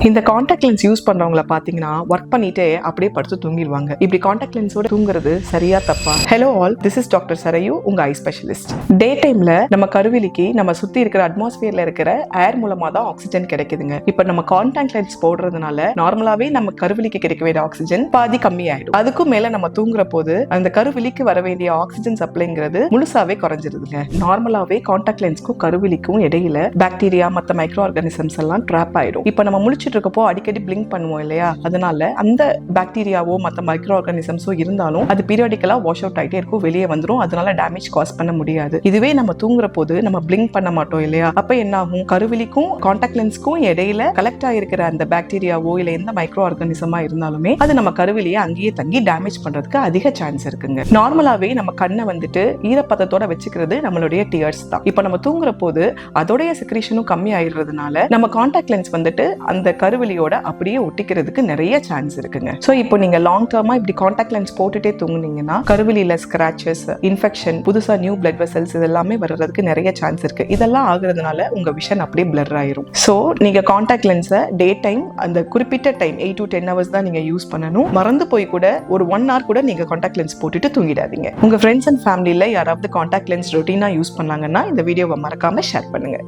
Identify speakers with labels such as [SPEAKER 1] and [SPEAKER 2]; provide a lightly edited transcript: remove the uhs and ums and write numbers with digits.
[SPEAKER 1] இந்த contact lens use பண்றவங்கள பாத்தீங்கன்னா work பண்ணிட்டே அப்படியே படுத்து தூங்கிடுவாங்க. இப்படி காண்டாக்ட் லென்ஸோட தூங்குறது சரியா தப்பா? Hello all, this is doctor Sarayu, உங்க ஐ ஸ்பெஷலிஸ்ட். டே டைம்ல நம்ம கருவிலிக்கு நம்ம சுத்தி இருக்கிற அட்மாஸ்பியர்ல இருக்கிற ஏர் மூலமா தான் ஆக்சிஜன் கிடைக்குதுங்க. இப்ப நம்ம காண்டாக்ட் லென்ஸ் போடுறதுனால நார்மலாவே நம்ம கருவிலிக்கு கிடைக்க வேண்டிய ஆக்சிஜன் பாதி கம்மி ஆயிடும். அதுக்கும் மேல நம்ம தூங்குற போது அந்த கருவிலிக்கு வர வேண்டிய ஆக்சிஜன் சப்ளைங்கிறது முழுசாவே குறைஞ்சிருதுங்க. நார்மலாவே காண்டாக்ட் லென்ஸ்க்கும் கருவிலிக்கும் இடையில பாக்டீரியா மத்த மைக்ரோ ஆர்கானிசம்ஸ் எல்லாம் ட்ராப் ஆயிடும். இப்ப நம்ம முழிச்சிட்டு இருக்கப்போ அடிக்கடி பிளிங்க் பண்ணுவோம் இல்லையா, அதனால அந்த பாக்டீரியாவோ மத்த மைக்ரோ ஆர்கானிசம்ஸோ இருந்தாலும் அது பீரியாடிக்கலா வாஷ் அவுட் ஆயிட்டே இருக்கும், வெளியே வந்துடும். அதனால டேமேஜ் காஸ் பண்ண முடியாது. இதுவே நம்ம தூங்குற போது நம்ம பிளிங்க் பண்ண மாட்டோம் இல்லையா, அப்ப என்ன ஆகும், கருவிலிக்கும் காண்டாக்ட் லென்ஸ்க்கும் இடையில கலெக்ட் ஆயிருக்கிற அந்த பாக்டீரியாவோ இல்ல எந்த மைக்ரோ ஆர்கானிசமா இருந்தாலுமே அது நம்ம கருவிலியை அங்கேயே தங்கி டேமேஜ் பண்றதுக்கு அதிக சான்ஸ் இருக்குங்க. நார்மலாவே நம்ம கண்ணை வந்துட்டு ஈரப்பதத்தோட வச்சுக்கிறது நம்மளுடைய டியர்ஸ் தான். இப்ப நம்ம தூங்குற போது அதோடைய செக்ரீஷனும் கம்மி ஆயிடுறதுனால நம்ம காண்டாக்ட் லென்ஸ் வந்துட்டு அந்த கருவிலியோட அப்படியே ஒட்டிக்கிறதுக்கு நிறைய சான்ஸ் இருக்குங்க. சோ இப்போ நீங்க லாங் டர்மா இப்படி காண்டாக்ட் லென்ஸ் போட்டுட்டே தூங்குனீங்கன்னா கருவிலியில ஸ்கிராச்சஸ், இன்ஃபெக்ஷன், புதுசா நியூ பிளட் வெசல்ஸ் இதெல்லாமே வர்றதுக்கு நிறைய சான்ஸ் இருக்கு. இதெல்லாம் ஆகுறதுனால உங்க விஷன் அப்படியே பிளர் ஆயிரும். சோ நீங்க காண்டாக்ட் லென்ஸை டே டைம் அந்த குறிப்பிட்ட டைம் 8 to 10 hours தான் நீங்க யூஸ் பண்ணணும். மறந்து போய் கூட ஒரு 1 hour கூட நீங்க காண்டாக்ட் லென்ஸ் போட்டுட்டு தூங்கிடாதீங்க. உங்க ஃப்ரெண்ட்ஸ் அண்ட் ஃபேமிலியில யாராவது காண்டாக்ட் லென்ஸ் ரொட்டீனா யூஸ் பண்ணாங்கன்னா இந்த வீடியோவை மறக்காம ஷேர் பண்ணுங்க.